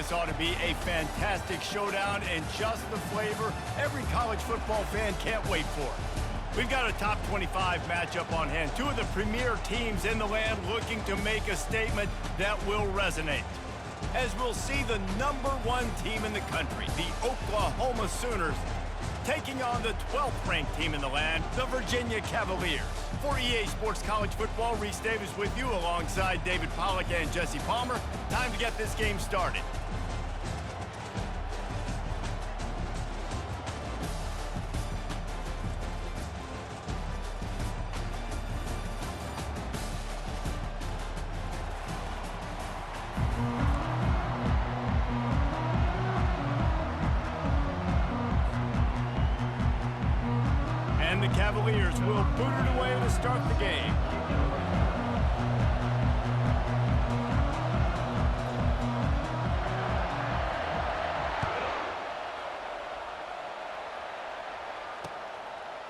this ought to be a fantastic showdown and just the flavor every college football fan can't wait for. We've got a top 25 matchup on hand. Two of the premier teams in the land looking to make a statement that will resonate. As we'll see the #1 team in the country, the Oklahoma Sooners, taking on the 12th ranked team in the land, the Virginia Cavaliers. For EA Sports College Football, Reese Davis with you alongside David Pollack and Jesse Palmer. Time to get this game started. And the Cavaliers will boot it away to start the game.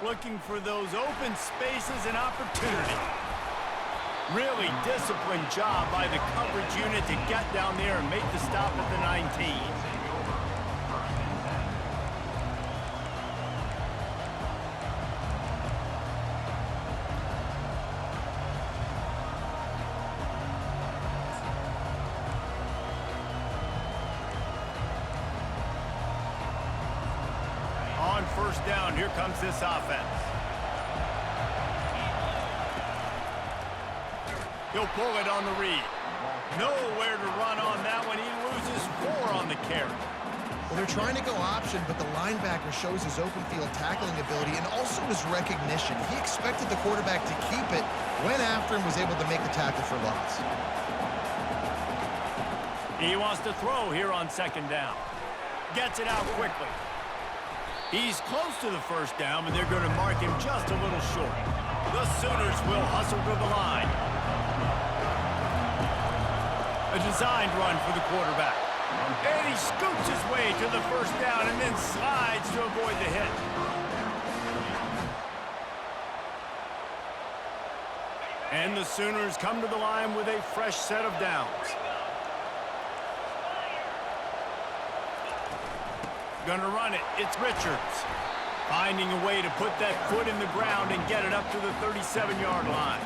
Looking for those open spaces and opportunity. Really disciplined job by the coverage unit to get down there and make the stop at the 19. On first down, here comes this offense. He'll pull it on the read. Nowhere to run on that one. He loses 4 on the carry. Well, they're trying to go option, but the linebacker shows his open field tackling ability and also his recognition. He expected the quarterback to keep it, went after him, was able to make the tackle for loss. He wants to throw here on second down. Gets it out quickly. He's close to the first down, but they're going to mark him just a little short. The Sooners will hustle to the line. A designed run for the quarterback. And he scoots his way to the first down and then slides to avoid the hit. And the Sooners come to the line with a fresh set of downs. Gonna run it. It's Richards. Finding a way to put that foot in the ground and get it up to the 37-yard line.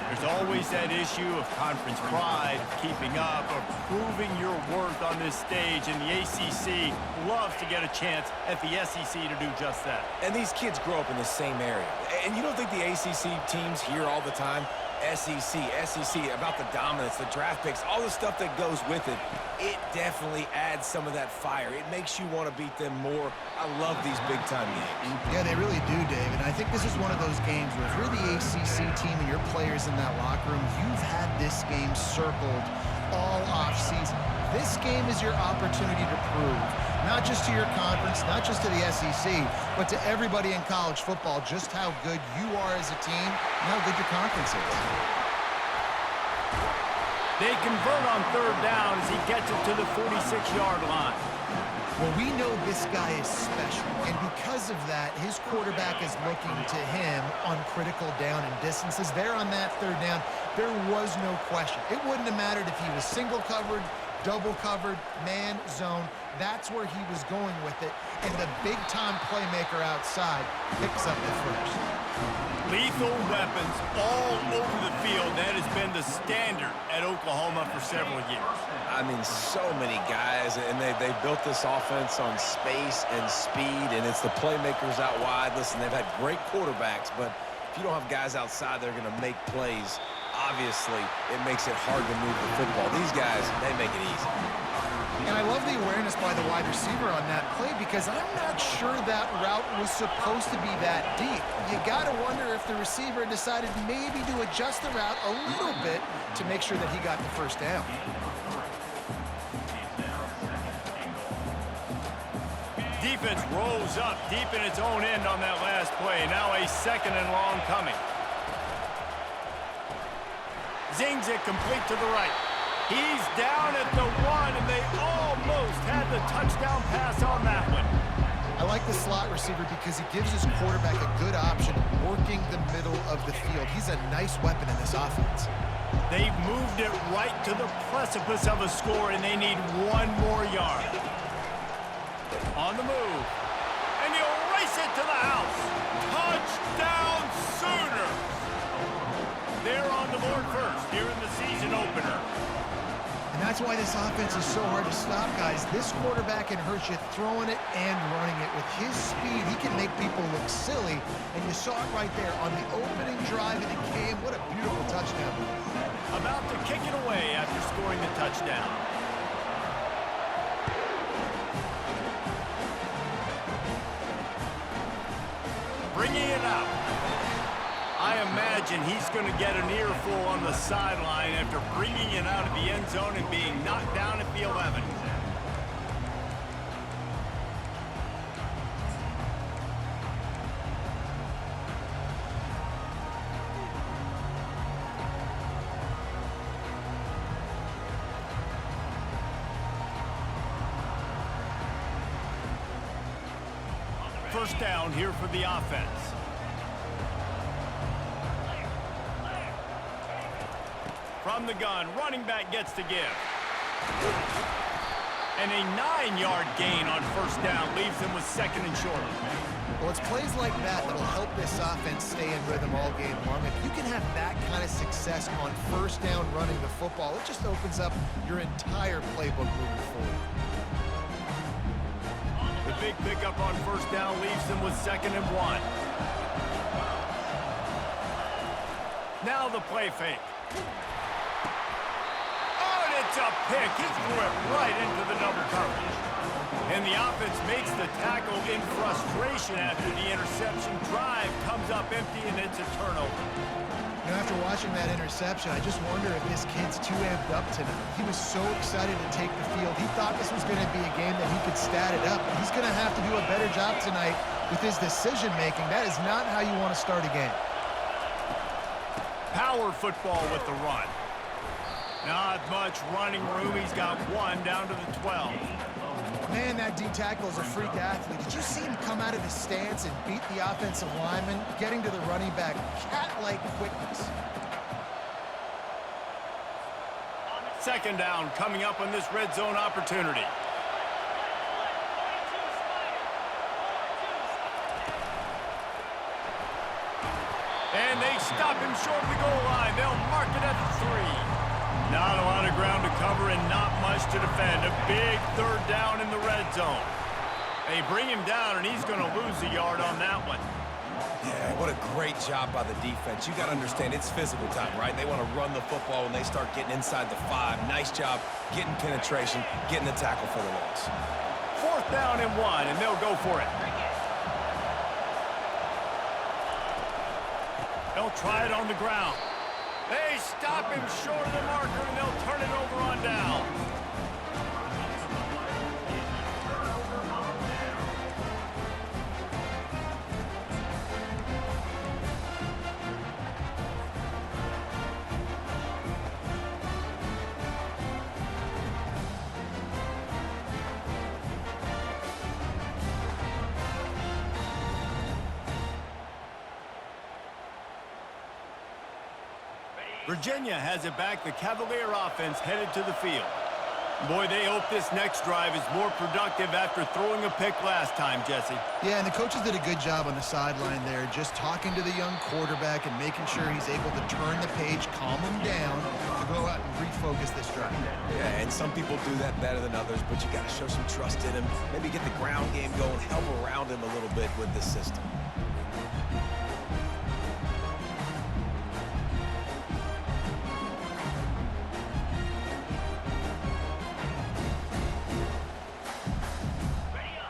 There's always that issue of conference pride, keeping up, or proving your worth on this stage, and the ACC loves to get a chance at the SEC to do just that. And these kids grow up in the same area. And you don't think the ACC teams hear all the time, SEC, about the dominance, the draft picks, all the stuff that goes with it. It definitely adds some of that fire. It makes you want to beat them more. I love these big-time games. Yeah, they really do, Dave. And I think this is one of those games where if you're the ACC team and your players in that locker room, you've had this game circled all offseason. This game is your opportunity to prove, not just to your conference, not just to the SEC, but to everybody in college football, just how good you are as a team and how good your conference is. They convert on third down as he gets it to the 46-yard line. Well, we know this guy is special, and because of that, his quarterback is looking to him on critical down and distances. There on that third down, there was no question. It wouldn't have mattered if he was single covered, double covered, man, zone. That's where he was going with it, and the big-time playmaker outside picks up the first. Lethal weapons all over the field. That has been the standard at Oklahoma for several years. I mean, so many guys, and they built this offense on space and speed, and it's the playmakers out wide. Listen, they've had great quarterbacks, but if you don't have guys outside that are going to make plays, obviously it makes it hard to move the football. These guys, they make it easy. And I love the awareness by the wide receiver on that play because I'm not sure that route was supposed to be that deep. You got to wonder if the receiver decided maybe to adjust the route a little bit to make sure that he got the first down. Defense rolls up deep in its own end on that last play. Now a second and long coming. Zings it complete to the right. He's down at the 1, and they almost had the touchdown pass on that one. I like the slot receiver because he gives his quarterback a good option working the middle of the field. He's a nice weapon in this offense. They've moved it right to the precipice of a score, and they need one more On the move. And he'll race it to the house. Touchdown Sooners! They're on the board first here in the season opener. And that's why this offense is so hard to stop, guys. This quarterback can hurt you throwing it and running it. With his speed, he can make people look silly. And you saw it right there on the opening drive, and it came. What a beautiful touchdown. About to kick it away after scoring the touchdown. Bringing it out. I imagine he's going to get an earful on the sideline after bringing it out of the end zone and being knocked down at the 11. First down here for the offense. From the gun, running back gets to give. And a 9-yard gain on first down leaves them with second and short. Well, it's plays like that that'll help this offense stay in rhythm all game long. If you can have that kind of success on first down running the football, it just opens up your entire playbook moving forward. The big pickup on first down leaves them with second and 1. Now the play fake. Oh, and it's a pick. He threw it right into the double coverage. And the offense makes the tackle in frustration after the interception. Drive comes up empty, and it's a turnover. You know, after watching that interception, I just wonder if this kid's too amped up tonight. He was so excited to take the field. He thought this was going to be a game that he could stat it up. He's going to have to do a better job tonight with his decision-making. That is not how you want to start a game. Power football with the run. Not much running room. He's got one down to the 12. Man, that D-tackle is a freak athlete. Did you see him come out of his stance and beat the offensive lineman, getting to the running back? Cat-like quickness. Second down coming up on this red zone opportunity. And they stop him short of the goal line. They'll mark it at the 3. Not a lot of ground to cover and not much to defend. A big third down in the red zone. They bring him down, and he's going to lose a yard on that one. Yeah, what a great job by the defense. You got to understand, it's physical time, right? They want to run the football when they start getting inside the 5. Nice job getting penetration, getting the tackle for the loss. Fourth down and 1, and they'll go for it. They'll try it on the ground. They stop him short of the marker, and they'll turn it over on down. Virginia has it back. The Cavalier offense headed to the field. Boy, they hope this next drive is more productive after throwing a pick last time, Jesse. Yeah, and the coaches did a good job on the sideline there, just talking to the young quarterback and making sure he's able to turn the page, calm him down, to go out and refocus this drive. Yeah, and some people do that better than others, but you got to show some trust in him. Maybe get the ground game going, help around him a little bit with the system.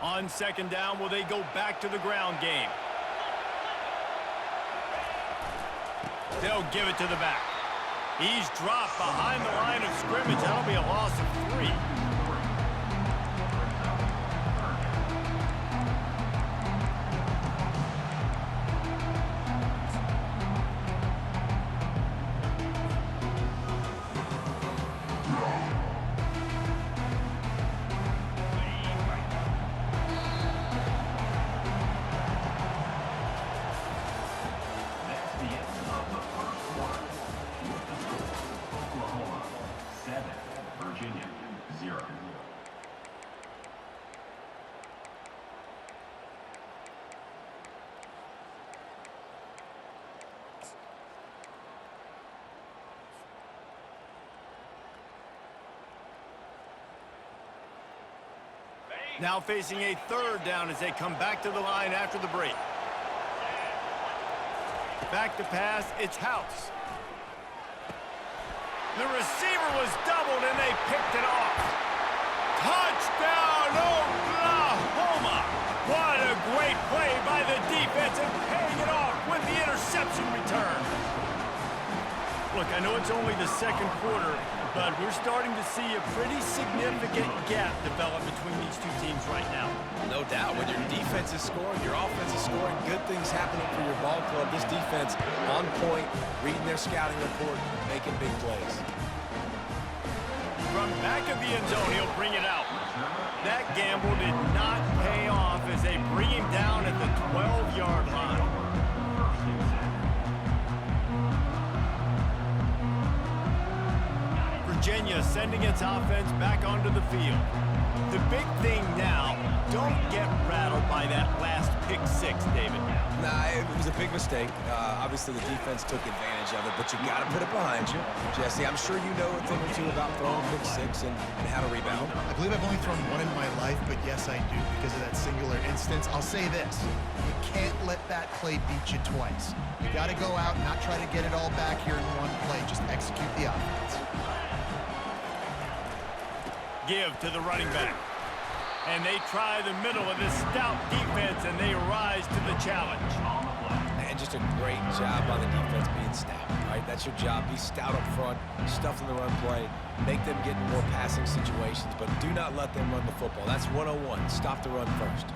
On second down, will they go back to the ground game? They'll give it to the back. He's dropped behind the line of scrimmage. That'll be a loss of 3. Virginia 0. Now facing a third down as they come back to the line after the break. Back to pass, it's House. The receiver was doubled and they picked it off. Touchdown, Oklahoma! What a great play by the defense and paying it off with the interception return. Look, I know it's only the second quarter, but we're starting to see a pretty significant gap develop between these two teams right now. No doubt. When your defense is scoring, your offense is scoring, good things happening for your ball club. This defense on point, reading their scouting report, making big plays. From back of the end zone, he'll bring it out. That gamble did not pay off as they bring him down at the 12-yard line. Virginia sending its offense back onto the field. The big thing now, don't get rattled by that last pick six, David. Nah, it was a big mistake. Obviously, the defense took advantage of it, but you got to put it behind you. Jesse, I'm sure you know a thing or two about throwing pick six and how to rebound. I believe I've only thrown one in my life, but yes, I do because of that singular instance. I'll say this. You can't let that play beat you twice. You got to go out and not try to get it all back here in one play. Just execute the offense. Give to the running back. And they try the middle of this stout defense, and they rise to the challenge. And just a great job by the defense being stout, right? That's your job. Be stout up front, stuff in the run play, make them get in more passing situations, but do not let them run the football. That's 101. Stop the run first.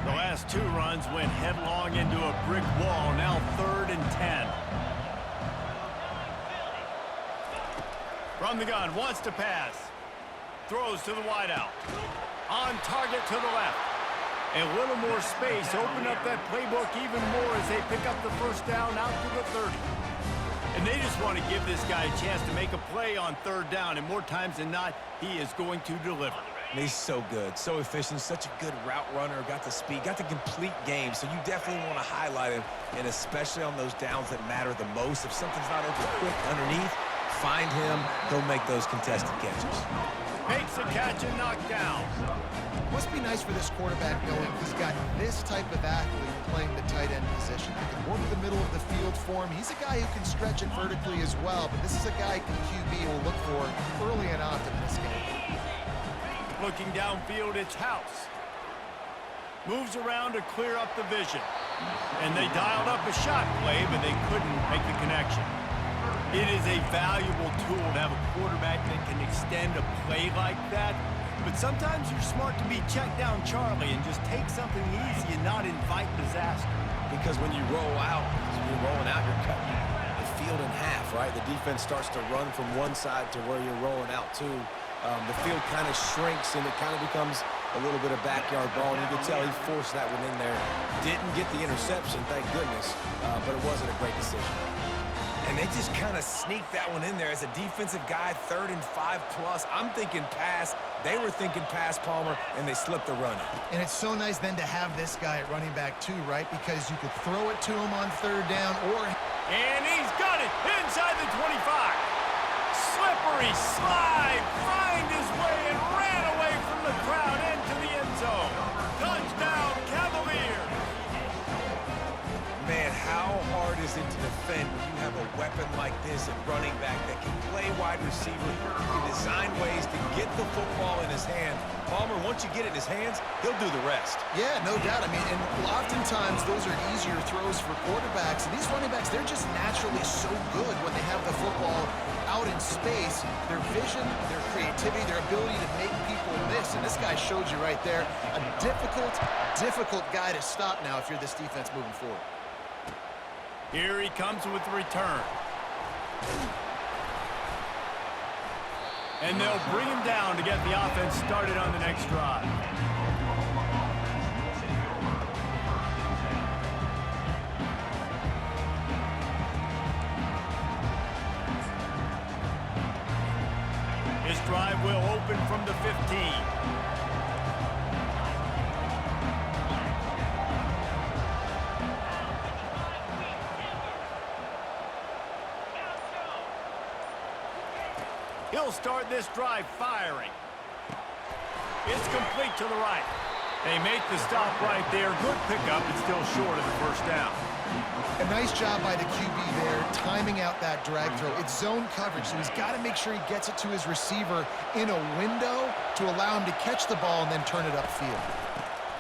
The last two runs went headlong into a brick wall. Now 3rd and 10. From the gun, wants to pass. Throws to the wideout. On target to the left. A little more space. Open up that playbook even more as they pick up the first down out to the 30. And they just want to give this guy a chance to make a play on 3rd down. And more times than not, he is going to deliver. And he's so good, so efficient, such a good route runner, got the speed, got the complete game. So you definitely want to highlight him, and especially on those downs that matter the most. If something's not open quick underneath, find him, he'll make those contested catches. Makes a catch and knocked down. Must be nice for this quarterback knowing he's got this type of athlete playing the tight end position. He can work the middle of the field for him. He's a guy who can stretch it vertically as well, but this is a guy QB will look for early and often in this game. Looking downfield, it's House. Moves around to clear up the vision. And they dialed up a shot play, but they couldn't make the connection. It is a valuable tool to have a quarterback that can extend a play like that. But sometimes you're smart to be check down Charlie and just take something easy and not invite disaster. Because when you roll out, you're rolling out, you're cutting the field in half, right? The defense starts to run from one side to where you're rolling out to. The field kind of shrinks and it kind of becomes a little bit of backyard ball. And you can tell he forced that one in there. Didn't get the interception, thank goodness, but it wasn't a great decision. And they just kind of sneaked that one in there as a defensive guy, 3rd and 5+. I'm thinking pass. They were thinking pass, Palmer, and they slipped the run in. And it's so nice then to have this guy at running back too, right? Because you could throw it to him on 3rd down or... And he's got it inside the 25. Slippery slide, find his way and ran away from the crowd into the end zone. Touchdown, Cavaliers. Man, how hard is it to defend when you have a weapon like this at running back that can play wide receiver, can design ways to get the football in his hand. Palmer, once you get it in his hands, he'll do the rest. Yeah, no doubt. I mean, and oftentimes those are easier throws for quarterbacks. And these running backs, they're just naturally so good when they have the football out in space. Their vision, their creativity, their ability to make people miss. And this guy showed you right there, a difficult guy to stop now if you're this defense moving forward. Here he comes with the return. And they'll bring him down to get the offense started on the next drive. His drive will open from the 15. He'll start this drive firing. It's complete to the right. They make the stop right there. Good pickup. It's still short of the first down. A nice job by the QB there, timing out that drag throw. It's zone coverage, so he's got to make sure he gets it to his receiver in a window to allow him to catch the ball and then turn it upfield.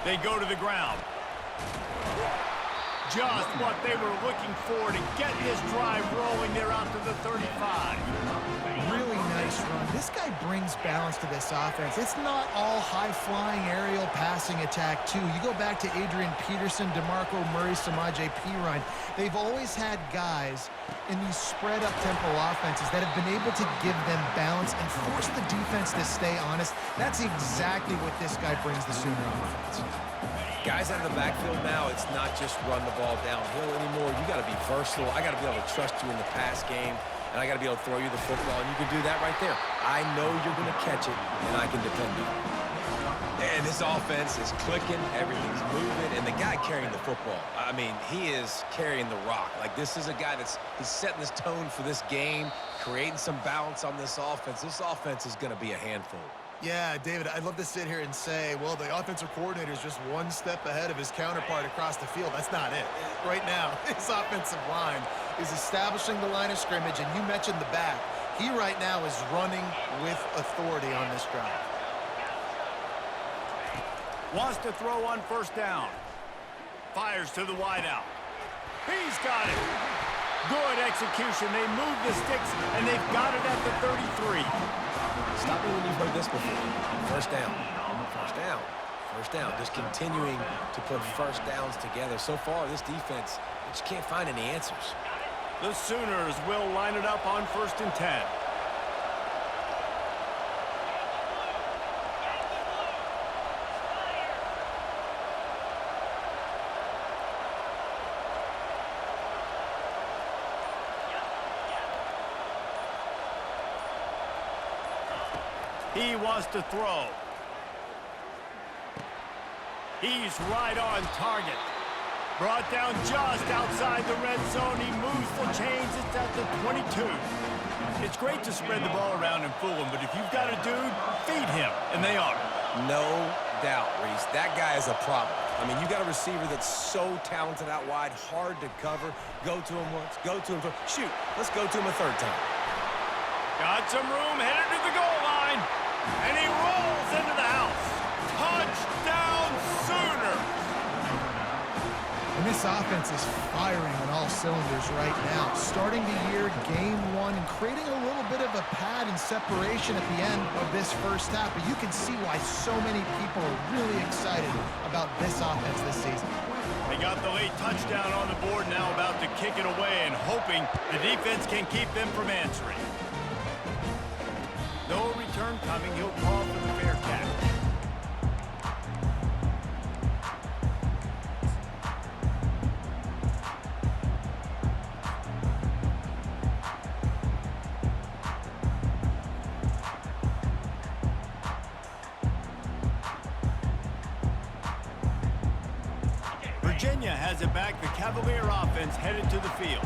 They go to the ground. Just what they were looking for to get this drive rolling. They're out to the 35. Really nice run. This guy brings balance to this offense. It's not all high-flying aerial passing attack, too. You go back to Adrian Peterson, DeMarco Murray, Samaje Perine. They've always had guys in these spread-up tempo offenses that have been able to give them balance and force the defense to stay honest. That's exactly what this guy brings the Sooner offense. Guys out of the backfield now, it's not just run the ball downhill anymore. You got to be versatile. I got to be able to trust you in the pass game, and I got to be able to throw you the football, and you can do that right there. I know you're going to catch it, and I can depend on it. And this offense is clicking, everything's moving, and the guy carrying the football, I mean, he is carrying the rock. Like, this is a guy he's setting this tone for this game, creating some balance on this offense. This offense is going to be a handful. Yeah, David, I'd love to sit here and say, well, the offensive coordinator is just one step ahead of his counterpart across the field. That's not it. Right now, his offensive line is establishing the line of scrimmage, and you mentioned the back. He right now is running with authority on this drive. Wants to throw on first down. Fires to the wideout. He's got it. Good execution. They move the sticks, and they've got it at the 33. Stop me when you've heard this before. First down. First down. First down. Just continuing to put first downs together. So far, this defense, they just can't find any answers. The Sooners will line it up on 1st and 10. He wants to throw. He's right on target. Brought down just outside the red zone. He moves the chains. It's at the 22. It's great to spread the ball around and fool him, but if you've got a dude, feed him, and they are. No doubt, Reese. That guy is a problem. I mean, you got a receiver that's so talented out wide, hard to cover. Go to him once, go to him twice. Shoot, let's go to him a third time. Got some room, headed to the goal line. And he rolls into the house. Touchdown, Sooner! And this offense is firing on all cylinders right now. Starting the year, game one, and creating a little bit of a pad and separation at the end of this first half. But you can see why so many people are really excited about this offense this season. They got the late touchdown on the board, now about to kick it away and hoping the defense can keep them from answering. No return coming. He'll call for the fair catch. Virginia has it back. The Cavalier offense headed to the field.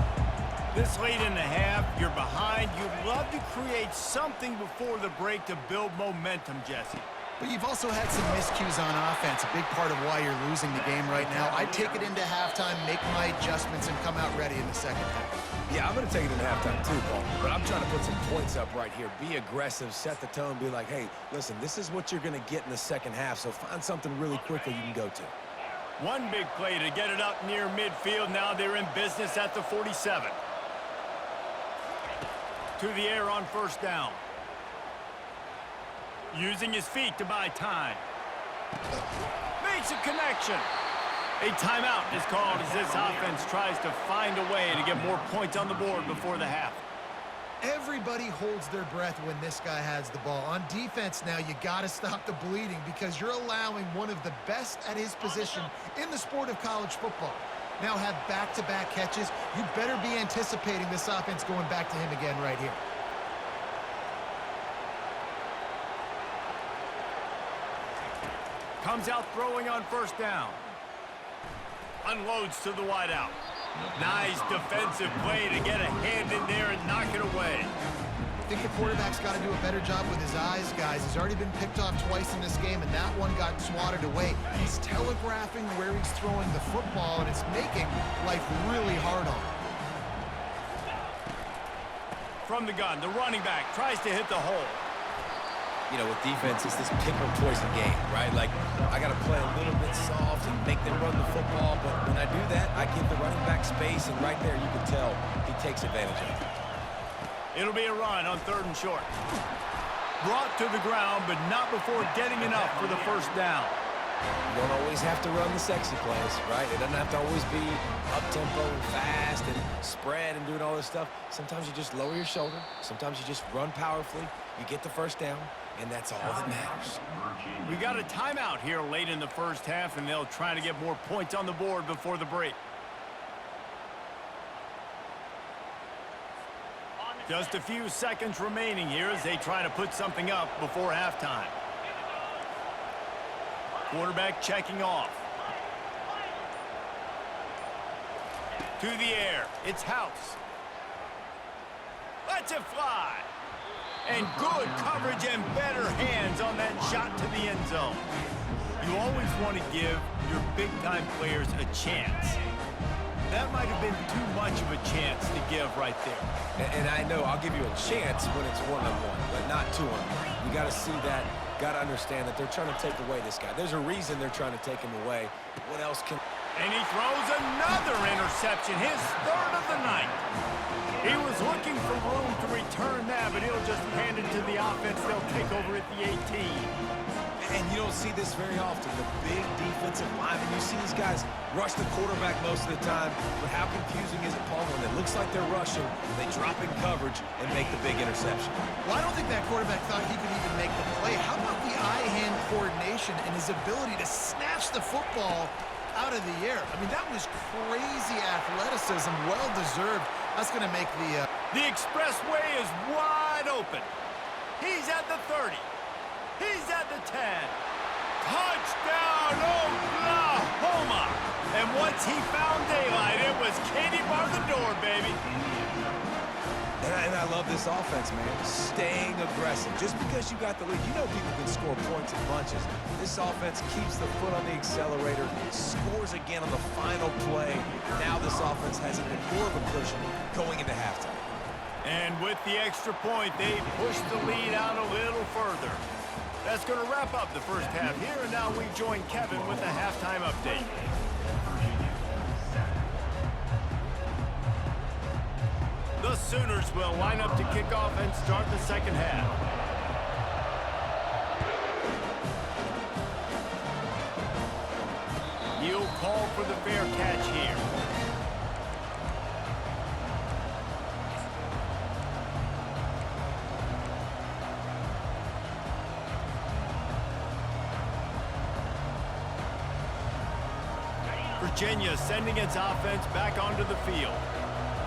This late in the half, you're behind. You'd love to create something before the break to build momentum, Jesse. But you've also had some miscues on offense, a big part of why you're losing the game right now. I'd take it into halftime, make my adjustments, and come out ready in the second half. Yeah, I'm going to take it into halftime too, Paul. But I'm trying to put some points up right here. Be aggressive, set the tone, be like, hey, listen, this is what you're going to get in the second half, so find something really quickly you can go to. One big play to get it up near midfield. Now they're in business at the 47. To the air on first down. Using his feet to buy time. Makes a connection. A timeout is called as this offense tries to find a way to get more points on the board before the half. Everybody holds their breath when this guy has the ball. On defense now, you got to stop the bleeding because you're allowing one of the best at his position in the sport of college football. Now have back-to-back catches. You better be anticipating this offense going back to him again right here. Comes out throwing on first down. Unloads to the wideout. Nice defensive play to get a hand in there and knock it away. think the quarterback's got to do a better job with his eyes, guys. He's already been picked off twice in this game, and that one got swatted away. He's telegraphing where he's throwing the football, and it's making life really hard on him. From the gun, the running back tries to hit the hole. You know, with defense, it's this pick or poison game, right? Like, I got to play a little bit soft and make them run the football, but when I do that, I give the running back space, and right there you can tell he takes advantage of it. It'll be a run on 3rd and short. Brought to the ground, but not before getting enough for the first down. You don't always have to run the sexy plays, right? It doesn't have to always be up-tempo and fast and spread and doing all this stuff. Sometimes you just lower your shoulder. Sometimes you just run powerfully. You get the first down, and that's all that matters. We got a timeout here late in the first half, and they'll try to get more points on the board before the break. Just a few seconds remaining here as they try to put something up before halftime. Quarterback checking off. To the air. It's House. Lets it fly. And good coverage and better hands on that shot to the end zone. You always want to give your big-time players a chance. That might have been too much of a chance to give right there. And I know I'll give you a chance when it's one-on-one, but not two-on-one. You got to see that, got to understand that they're trying to take away this guy. There's a reason they're trying to take him away. What else can... And he throws another interception, his 3rd of the night. He was looking for room to return that, but he'll just hand it to the offense. They'll take over at the 18. And you don't see this very often, the big defensive linemen. You see these guys rush the quarterback most of the time, but how confusing is it, Paul, when it looks like they're rushing, they drop in coverage and make the big interception? Well, I don't think that quarterback thought he could even make the play. How about the eye-hand coordination and his ability to snatch the football out of the air? I mean, that was crazy athleticism, well-deserved. That's going to make the... The expressway is wide open. He's at the 30. He's at the 10. Touchdown, Oklahoma! And once he found daylight, it was Katie bar the door, baby. And I love this offense, man. Staying aggressive. Just because you got the lead, you know people can score points in bunches. This offense keeps the foot on the accelerator, scores again on the final play. Now this offense has even more of a cushion going into halftime. And with the extra point, they push the lead out a little further. That's going to wrap up the first half here, and now we join Kevin with the halftime update. The Sooners will line up to kick off and start the second half. He'll call for the fair catch here. Virginia sending its offense back onto the field.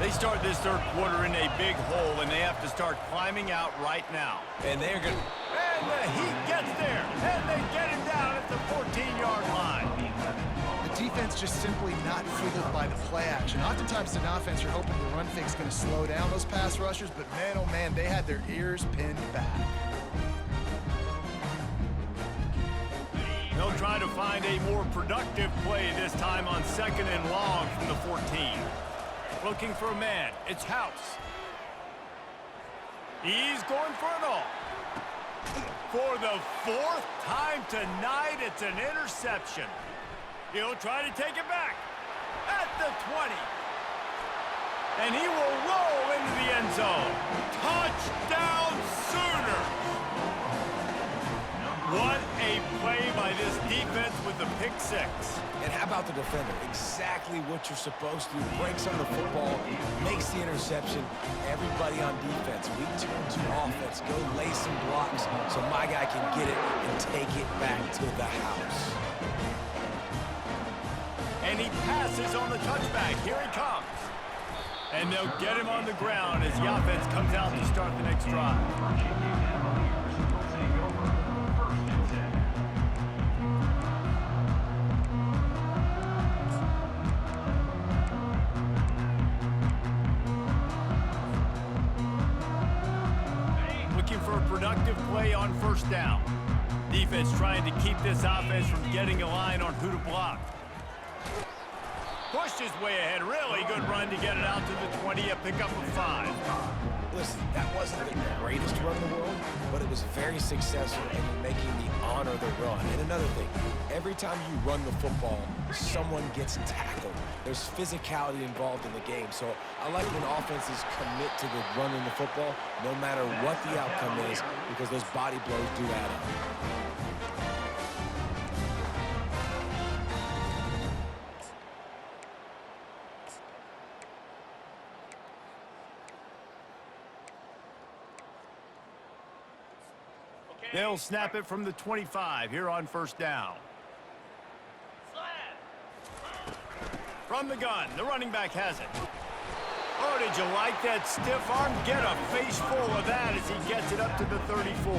They start this third quarter in a big hole, and they have to start climbing out right now. And they're going to... And the Heat gets there, and they get him down at the 14-yard line. The defense just simply not fooled by the play action. Oftentimes in offense, you're hoping the run fake's going to slow down those pass rushers, but man, oh man, they had their ears pinned back. They'll try to find a more productive play this time on 2nd and long from the 14. Looking for a man. It's House. He's going for it all. For the 4th time tonight, it's an interception. He'll try to take it back at the 20. And he will roll into the end zone. Touchdown, Sooners! What a play by this defense with the pick 6. And how about the defender? Exactly what you're supposed to do. Breaks on the football, makes the interception. Everybody on defense, we turn to offense. Go lay some blocks so my guy can get it and take it back to the house. And he passes on the touchback. Here he comes. And they'll get him on the ground as the offense comes out to start the next drive. looking for a productive play on first down. Defense trying to keep this offense from getting a line on who to block. Pushed his way ahead. Really good run to get it out to the 20, a pickup of 5. Listen, that wasn't the greatest run in the world, but it was very successful in making the honor the run. And another thing, every time you run the football, someone gets tackled. There's physicality involved in the game. So I like when offenses commit to the running the football, no matter what the outcome is, because those body blows do add up. They'll snap it from the 25 here on first down. From the gun, the running back has it. Oh, did you like that stiff arm? Get a face full of that as he gets it up to the 34.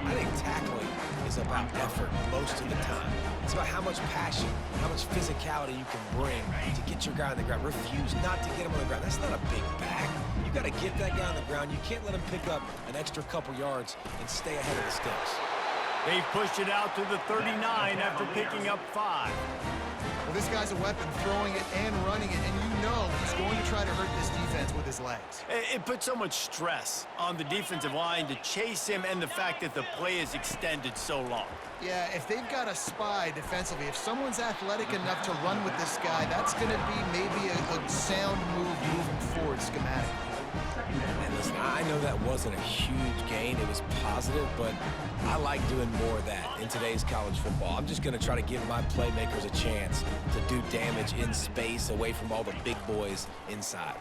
I think tackling is about effort most of the time. It's about how much passion, how much physicality you can bring to get your guy on the ground. Refuse not to get him on the ground. That's not a big back. You got to get that guy on the ground. You can't let him pick up an extra couple yards and stay ahead of the sticks. They've pushed it out to the 39 after picking up 5. Well, this guy's a weapon, throwing it and running it, and you know he's going to try to hurt this defense with his legs. It puts so much stress on the defensive line to chase him and the fact that the play is extended so long. Yeah, if they've got a spy defensively, if someone's athletic enough to run with this guy, that's going to be maybe a sound move moving forward schematically. And listen, I know that wasn't a huge gain. It was positive, but I like doing more of that in today's college football. I'm just going to try to give my playmakers a chance to do damage in space away from all the big boys inside.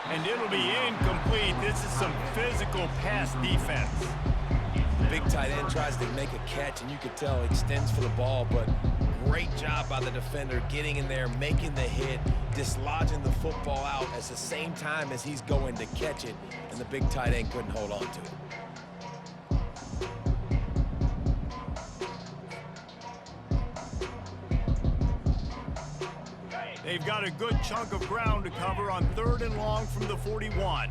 And it'll be incomplete. This is some physical pass defense. Big tight end tries to make a catch, and you could tell extends for the ball, but great job by the defender getting in there, making the hit, dislodging the football out at the same time as he's going to catch it, and the big tight end couldn't hold on to it. They've got a good chunk of ground to cover on 3rd and long from the 41.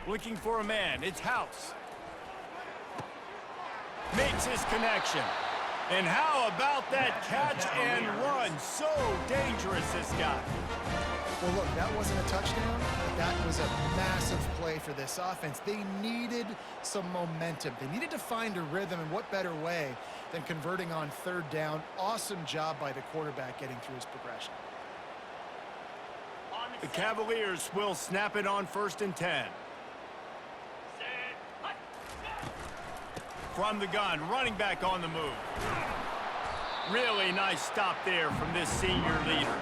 Looking for a man. It's House. Makes his connection. And how about that catch and run? So dangerous, this guy. Well, look, that wasn't a touchdown, but that was a massive play for this offense. They needed some momentum. They needed to find a rhythm, and what better way than converting on 3rd down. Awesome job by the quarterback getting through his progression. The Cavaliers will snap it on 1st and 10. From the gun, running back on the move. Really nice stop there from this senior leader.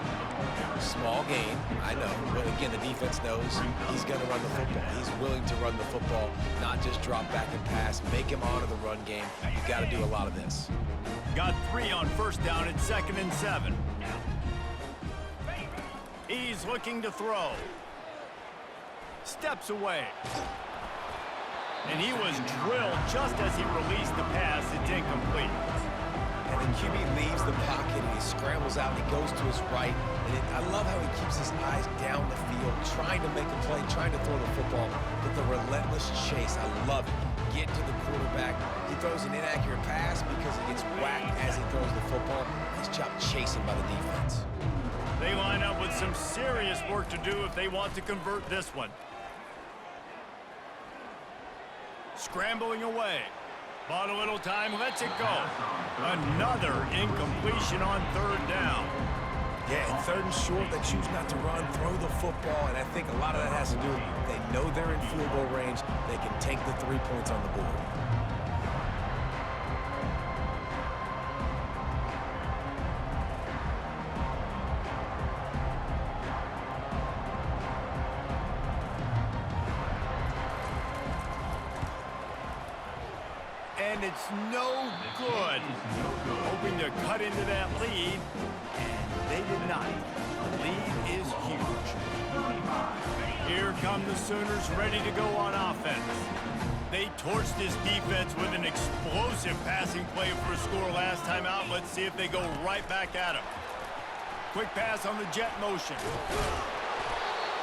Small gain, I know, but again, the defense knows he's going to run the football. He's willing to run the football, not just drop back and pass, make him honor the run game. You've got to do a lot of this. Got 3 on 1st down at 2nd and 7. He's looking to throw. Steps away. And he was drilled just as he released the pass. It's incomplete. And the QB leaves the pocket, and he scrambles out, and he goes to his right. And I love how he keeps his eyes down the field, trying to make a play, trying to throw the football, but the relentless chase, I love it. Get to the quarterback. He throws an inaccurate pass because he gets whacked as he throws the football. He's chopped chasing by the defense. They line up with some serious work to do if they want to convert this one. Scrambling away. Bought a little time, lets it go. Another incompletion on 3rd down. Yeah, and 3rd and short, they choose not to run, throw the football, and I think a lot of that has to do with they know they're in field goal range. They can take the 3 points on the board. And it's no good. Hoping to cut into that lead, and they did not. The lead is huge. Here come the Sooners ready to go on offense. They torched this defense with an explosive passing play for a score last time out. Let's see if they go right back at him. Quick pass on the jet motion.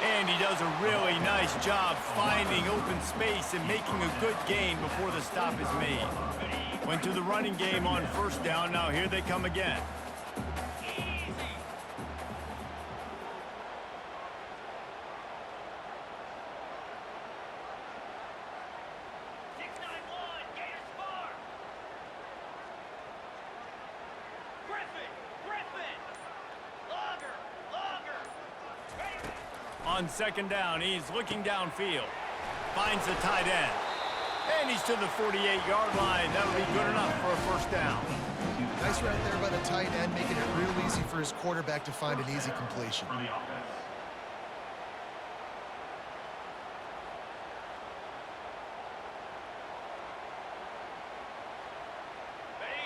And he does a really nice job finding open space and making a good gain before the stop is made. Went to the running game on first down. Now here they come again. On second down, he's looking downfield. Finds the tight end. And he's to the 48-yard line. That'll be good enough for a first down. Nice right there by the tight end, making it real easy for his quarterback to find an easy completion.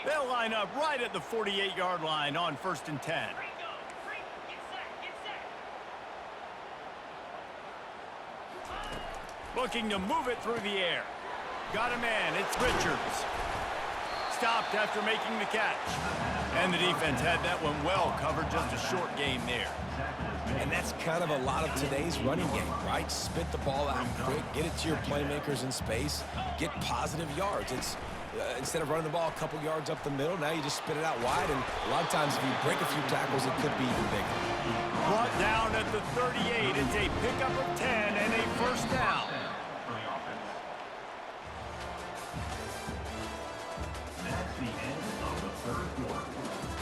They'll line up right at the 48-yard line on 1st and 10. Looking to move it through the air. Got a man. It's Richards. Stopped after making the catch. And the defense had that one well covered. Just a short gain there. And that's kind of a lot of today's running game, right? Spit the ball out quick, get it to your playmakers in space, get positive yards. It's instead of running the ball a couple yards up the middle, now you just spit it out wide. And a lot of times if you break a few tackles, it could be even bigger. Brought down at the 38. It's a pickup of 10 and a first down. That's the end of the third quarter.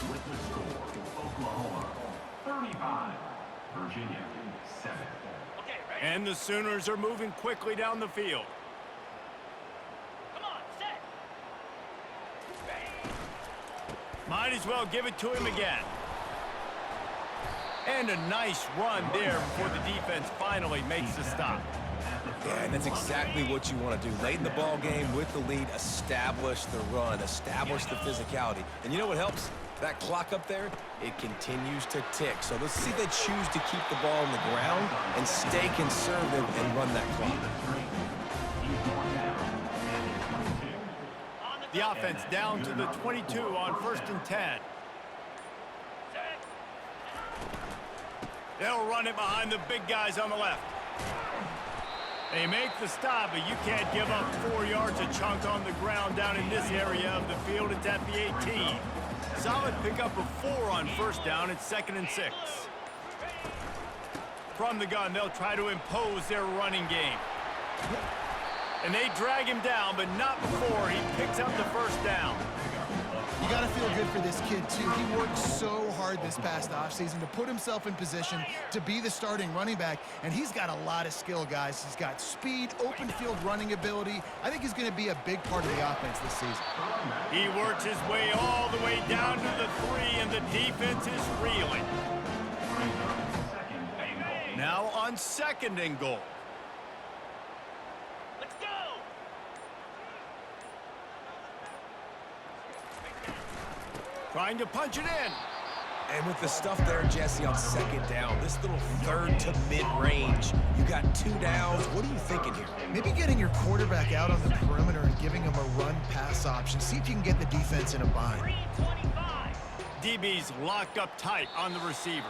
With the score, Oklahoma 35, Virginia 7. And the Sooners are moving quickly down the field. Come on, set. Might as well give it to him again. And a nice run there before the defense finally makes the stop. Yeah, and that's exactly what you want to do. Late in the ball game with the lead, establish the run, establish the physicality. And you know what helps? That clock up there, it continues to tick. So let's see if they choose to keep the ball on the ground and stay conservative and run that clock. The offense down to the 22 on 1st and 10. They'll run it behind the big guys on the left. They make the stop, but you can't give up 4 yards a chunk on the ground down in this area of the field. It's at the 18. Solid pickup of 4 on first down. It's 2nd and 6. From the gun, they'll try to impose their running game. And they drag him down, but not before he picks up the first down. You got to feel good for this kid, too. He worked so hard this past offseason to put himself in position to be the starting running back, and he's got a lot of skill, guys. He's got speed, open field running ability. I think he's going to be a big part of the offense this season. He works his way all the way down to the 3, and the defense is reeling. Now on 2nd and goal. Let's go. Trying to punch it in. And with the stuff there, Jesse, on 2nd down, this little 3rd to mid-range, you got 2 downs. What are you thinking here? Maybe getting your quarterback out on the perimeter and giving him a run-pass option. See if you can get the defense in a bind. 325. DB's locked up tight on the receivers.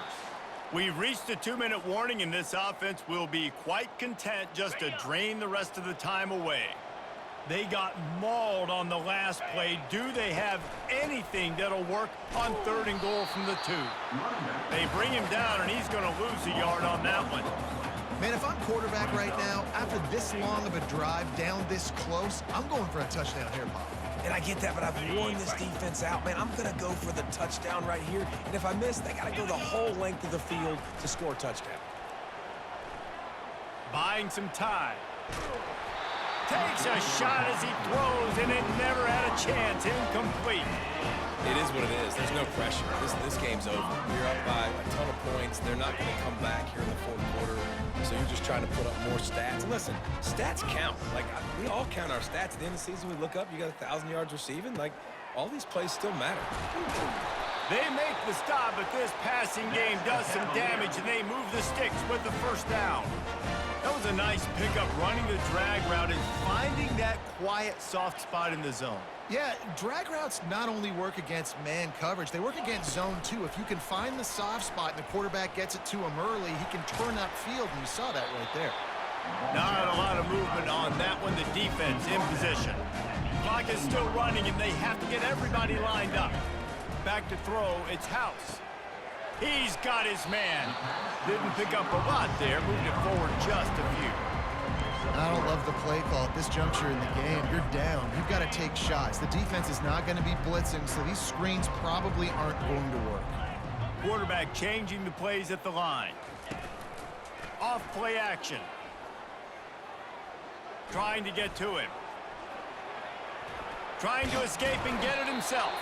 We've reached a 2-minute warning, and this offense will be quite content just to drain the rest of the time away. They got mauled on the last play. Do they have anything that'll work on 3rd and goal from the 2? They bring him down, and he's going to lose a yard on that one. Man, if I'm quarterback right now, after this long of a drive down this close, I'm going for a touchdown here, Pop. And I get that, but I've worn this defense out. Man, I'm going to go for the touchdown right here. And if I miss, they got to go the whole length of the field to score a touchdown. Buying some time. Takes a shot as he throws, and it never had a chance. Incomplete. It is what it is. There's no pressure. This game's over. You're up by a ton of points. They're not going to come back here in the 4th quarter. So you're just trying to put up more stats. And listen, stats count. Like, we all count our stats. At the end of the season, we look up, you got 1,000 yards receiving. Like, all these plays still matter. They make the stop, but this passing game does some damage, and they move the sticks with the first down. That was a nice pickup, running the drag route and finding that quiet, soft spot in the zone. Yeah, drag routes not only work against man coverage, they work against zone too. If you can find the soft spot and the quarterback gets it to him early, he can turn upfield, and you saw that right there. Not a lot of movement on that one. The defense in position. Clock is still running, and they have to get everybody lined up. Back to throw, it's House. He's got his man. Didn't pick up a lot there, moved it forward just a few. I don't love the play call at this juncture in the game. You're down. You've got to take shots. The defense is not going to be blitzing, so these screens probably aren't going to work. Quarterback changing the plays at the line. Off play action. Trying to get to him. Trying to escape and get it himself.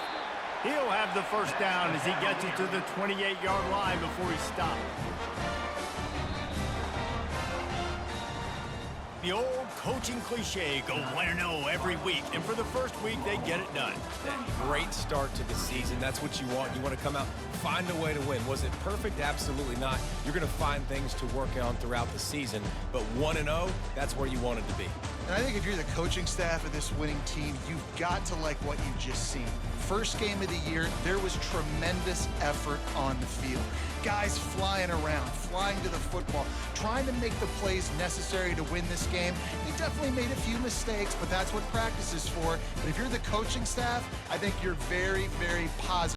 He'll have the first down as he gets it to the 28-yard line before he stops. The old coaching cliche, go 1-0 every week, and for the first week, they get it done. Great start to the season. That's what you want. You want to come out, find a way to win. Was it perfect? Absolutely not. You're going to find things to work on throughout the season, but 1-0, that's where you wanted to be. And I think if you're the coaching staff of this winning team, you've got to like what you've just seen. First game of the year, there was tremendous effort on the field. Guys flying around, flying to the football, trying to make the plays necessary to win this game. They definitely made a few mistakes, but that's what practice is for. But if you're the coaching staff, I think you're very, very positive.